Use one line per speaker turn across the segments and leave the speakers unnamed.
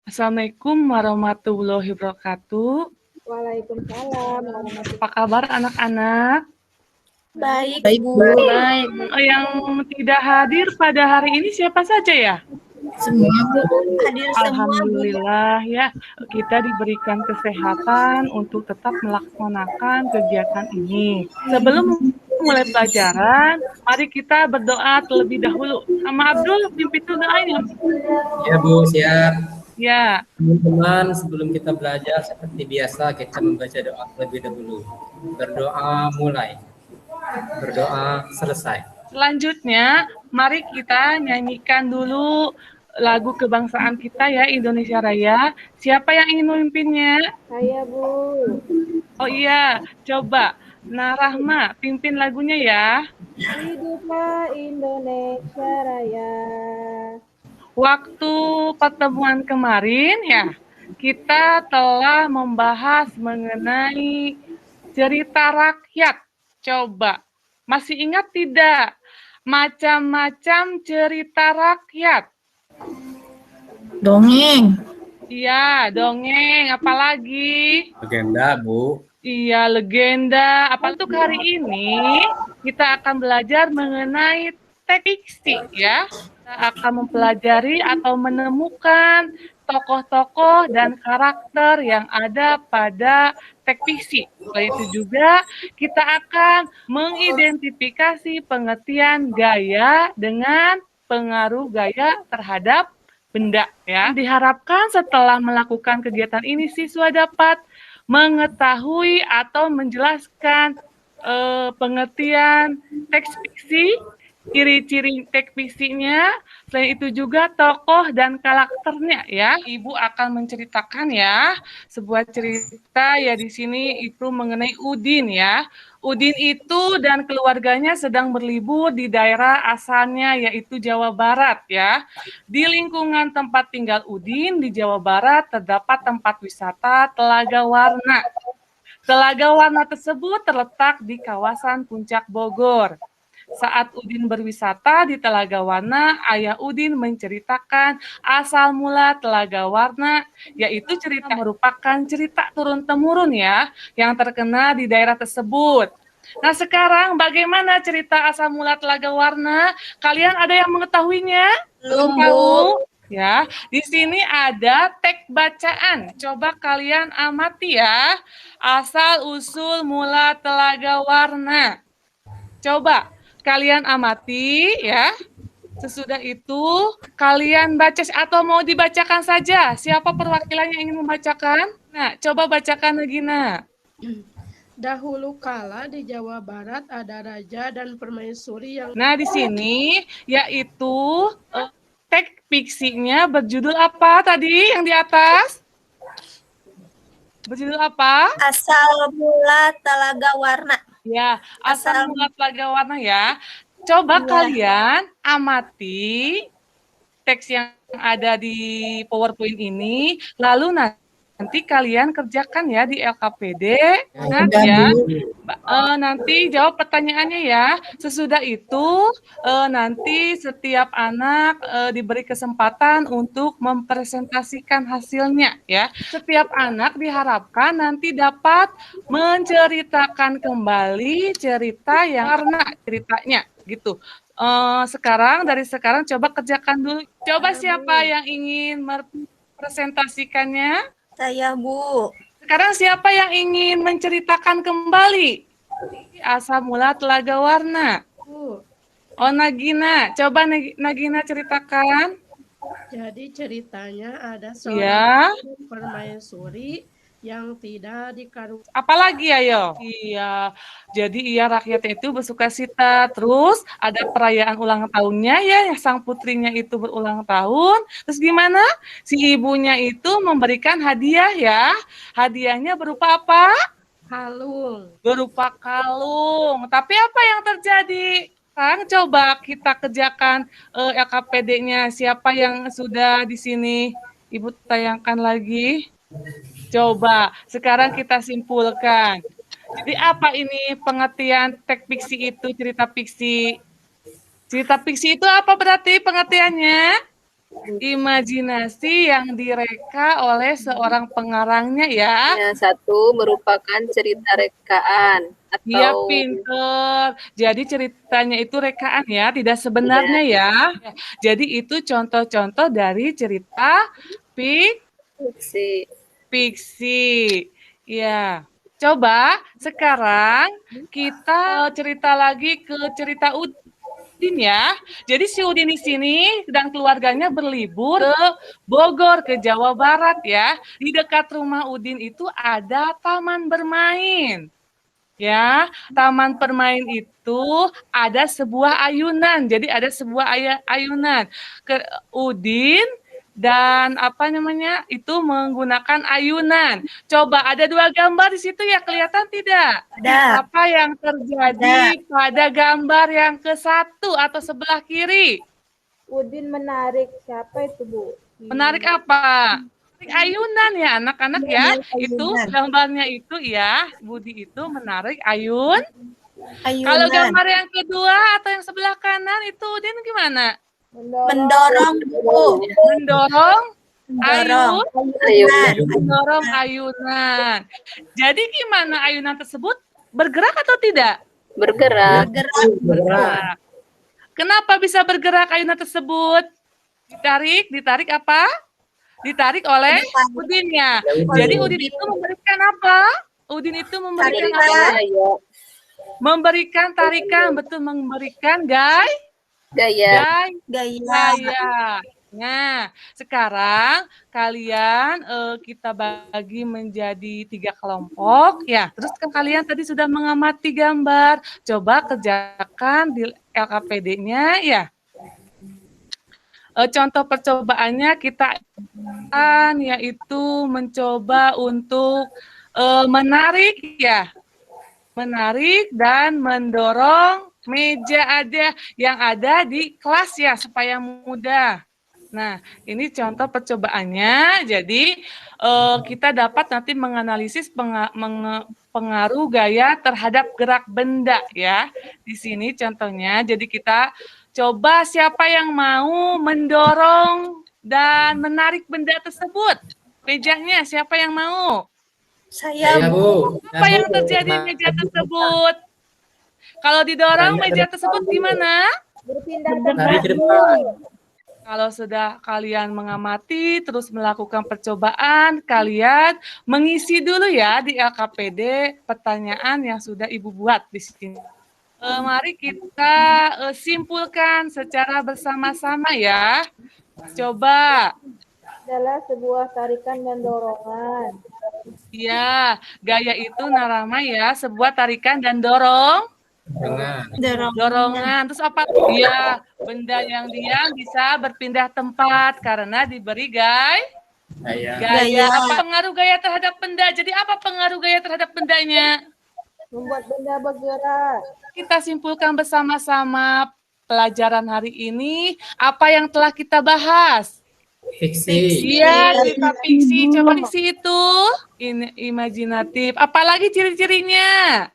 Assalamualaikum warahmatullahi wabarakatuh.
Waalaikumsalam warahmatullahi
Apa kabar anak-anak?
Baik,
Baik,
Bu.
Bu.
Baik.
Yang tidak hadir pada hari ini siapa saja ya?
Semua, Bu.
Hadir semua, Bu.
Alhamdulillah ya, kita diberikan kesehatan untuk tetap melaksanakan kegiatan ini. Sebelum mulai pelajaran, mari kita berdoa terlebih dahulu. Sama Abdul, pimpin doain ya.
Ya, Bu, siap.
Ya,
Teman-teman, sebelum kita belajar, seperti biasa, kita membaca doa terlebih dahulu. Berdoa mulai. Berdoa selesai.
selanjutnya mari kita nyanyikan dulu lagu kebangsaan kita ya, Indonesia Raya. Siapa yang ingin memimpinnya?
Saya, Bu.
Oh iya, coba Rahma pimpin lagunya ya.
Hiduplah Indonesia Raya.
Waktu pertemuan kemarin ya, kita telah membahas mengenai cerita rakyat. Coba, masih ingat tidak? Macam-macam cerita rakyat.
Dongeng.
Iya, dongeng. Apalagi?
Agenda, Bu.
Iya, legenda. Apa untuk hari ini kita akan belajar mengenai teks fiksi ya. Kita akan mempelajari atau menemukan tokoh-tokoh dan karakter yang ada pada teks fiksi. Selain itu juga kita akan mengidentifikasi pengertian gaya dengan pengaruh gaya terhadap benda ya. Diharapkan setelah melakukan kegiatan ini siswa dapat mengetahui atau menjelaskan pengertian teks fiksi, ciri-ciri teks fiksinya, selain itu juga tokoh dan karakternya ya. Ibu akan menceritakan ya sebuah cerita ya di sini itu mengenai Udin ya. Udin itu dan keluarganya sedang berlibur di daerah asalnya yaitu Jawa Barat ya. Di lingkungan tempat tinggal Udin di Jawa Barat terdapat tempat wisata Telaga Warna. Telaga Warna tersebut terletak di kawasan Puncak Bogor. Saat Udin berwisata di Telaga Warna, ayah Udin menceritakan asal mula Telaga Warna, yaitu cerita merupakan cerita turun-temurun ya, yang terkenal di daerah tersebut. Nah sekarang bagaimana cerita asal mula Telaga Warna? Kalian ada yang mengetahuinya?
Belum,
tahu? Ya, di sini ada teks bacaan. Coba kalian amati ya. Asal usul mula Telaga Warna. Coba kalian amati ya. Sesudah itu kalian baca atau mau dibacakan saja. Siapa perwakilan yang ingin membacakan? Nah, coba bacakan Regina.
Dahulu kala di Jawa Barat ada raja dan permaisuri yang...
Nah, di sini yaitu teks fiksinya berjudul apa tadi yang di atas? Berjudul apa?
Asal mula Telaga Warna.
Ya, asal mula Telaga Warna ya. Coba kalian amati teks yang ada di PowerPoint ini, lalu nanti kalian kerjakan ya di LKPD. Ya. Nanti jawab pertanyaannya ya. Sesudah itu nanti setiap anak diberi kesempatan untuk mempresentasikan hasilnya ya. Setiap anak diharapkan nanti dapat menceritakan kembali cerita yang karena ceritanya gitu. Dari sekarang coba kerjakan dulu. Coba siapa yang ingin mempresentasikannya?
Saya, Bu.
Sekarang siapa yang ingin menceritakan kembali asal mula Telaga Warna? Oh, Nagina. Coba Nagina ceritakan.
Jadi ceritanya ada seorang
Ya.
permaisuri yang tidak dikaruniai.
Apalagi ayo? Iya. Jadi rakyatnya itu bersukacita. Terus ada perayaan ulang tahunnya ya, sang putrinya itu berulang tahun. Terus gimana? Si ibunya itu memberikan hadiah ya. Hadiahnya berupa apa?
Kalung.
Berupa kalung. Tapi apa yang terjadi? Kang, coba kita kerjakan LKPD-nya. Siapa yang sudah di sini? Ibu tayangkan lagi. Coba, sekarang kita simpulkan. Jadi apa ini pengertian teks fiksi itu, cerita fiksi? Cerita fiksi itu apa berarti pengertiannya? Imajinasi yang direka oleh seorang pengarangnya ya.
Yang satu merupakan cerita rekaan
Iya,
atau
pinter. Jadi ceritanya itu rekaan ya, tidak sebenarnya ya. Jadi itu contoh-contoh dari cerita
fiksi.
fiksi. Ya. Coba sekarang kita cerita lagi ke cerita Udin ya. Jadi si Udin di sini dan keluarganya berlibur ke Bogor, ke Jawa Barat ya. Di dekat rumah Udin itu ada taman bermain. Ya, taman permain itu ada sebuah ayunan. Jadi ada sebuah ayunan. Udin dan apa namanya? Itu menggunakan ayunan. Coba ada 2 gambar di situ ya, kelihatan tidak?
Ada.
Apa yang terjadi pada gambar yang ke-1 atau sebelah kiri?
Udin menarik. Siapa itu, Bu?
Menarik apa? Menarik ayunan ya anak-anak ya.
Menarik
Itu
ayunan.
gambarnya itu ya, Budi itu menarik Kalau
Ayunan.
gambar yang kedua atau yang sebelah kanan itu Udin gimana?
Mendorong, Bu.
Mendorong
Mendorong.
Ayunan.
mendorong ayunan. Jadi gimana ayunan tersebut? Bergerak atau tidak?
Bergerak.
Bergerak.
Bergerak. Kenapa bisa bergerak ayunan tersebut? Ditarik apa? Ditarik oleh Udinnya. Jadi Udin itu memberikan apa? Udin itu memberikan apa?
Gaya.
Memberikan tarikan, betul, memberikan
Gaya.
gaya. Nah, sekarang kalian kita bagi menjadi 3 kelompok ya. Terus kalian tadi sudah mengamati gambar. Coba kerjakan di LKPD-nya ya. Contoh percobaannya kita yaitu mencoba untuk menarik ya. Menarik dan mendorong meja yang ada di kelas ya supaya mudah. Nah, ini contoh percobaannya. Jadi kita dapat nanti menganalisis pengaruh gaya terhadap gerak benda ya. Di sini contohnya. Jadi kita coba siapa yang mau mendorong dan menarik benda tersebut. Mejanya siapa yang mau?
Saya,
Saya, Bu.
Apa yang terjadi di meja tersebut? Kalau didorong meja tersebut gimana?
Berpindah
Lari ke
tempat.
depan.
Kalau sudah kalian mengamati, terus melakukan percobaan, kalian mengisi dulu ya di LKPD pertanyaan yang sudah Ibu buat di sini. Mari kita simpulkan secara bersama-sama ya. Coba.
Adalah sebuah tarikan dan dorongan.
Ya, gaya itu narama ya, sebuah tarikan dan
Dengan
dorongan. Terus apa? Iya, benda yang diam bisa berpindah tempat karena diberi
saya.
gaya. Apa pengaruh gaya terhadap benda? Jadi apa pengaruh gaya terhadap bendanya?
Membuat benda bergerak.
Kita simpulkan bersama-sama pelajaran hari ini. Apa yang telah kita bahas?
Fiksi.
Iya, cerita fiksi. Coba fiksi itu imajinatif. Apalagi ciri-cirinya?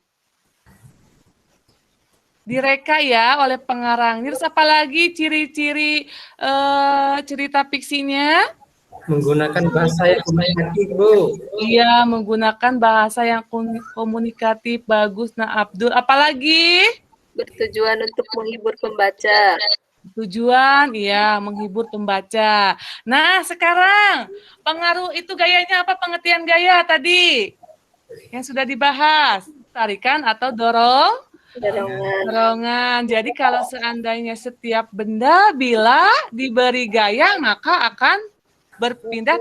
Direka ya oleh pengarang. Terus apalagi ciri-ciri cerita fiksinya?
Menggunakan bahasa yang komunikatif, Bu.
Iya, menggunakan bahasa yang komunikatif. Bagus, Nah Abdul. Apalagi?
Bertujuan untuk menghibur pembaca.
Tujuan, iya, menghibur pembaca. Nah, sekarang pengaruh itu gayanya apa? Pengertian gaya tadi yang sudah dibahas. Tarikan atau dorongan. Jadi kalau seandainya setiap benda bila diberi gaya, maka akan berpindah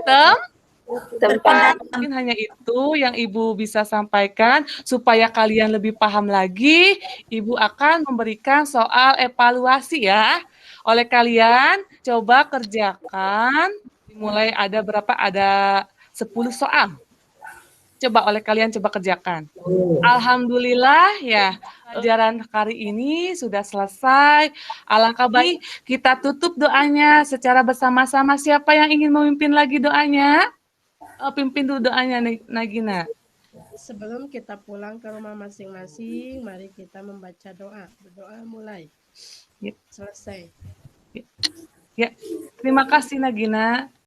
Tempat.
Mungkin hanya itu yang Ibu bisa sampaikan. Supaya kalian lebih paham lagi, Ibu akan memberikan soal evaluasi ya. Oleh kalian, coba kerjakan. Mulai ada berapa? Ada 10 soal. Coba oleh kalian coba kerjakan. Alhamdulillah ya, pelajaran hari ini sudah selesai. Alangkah baik kita tutup doanya secara bersama-sama. Siapa yang ingin memimpin lagi doanya? Pimpin dulu doanya, Nagina.
Sebelum kita pulang ke rumah masing-masing, mari kita membaca doa. Berdoa mulai.
Ya.
Selesai.
Ya, terima kasih Nagina.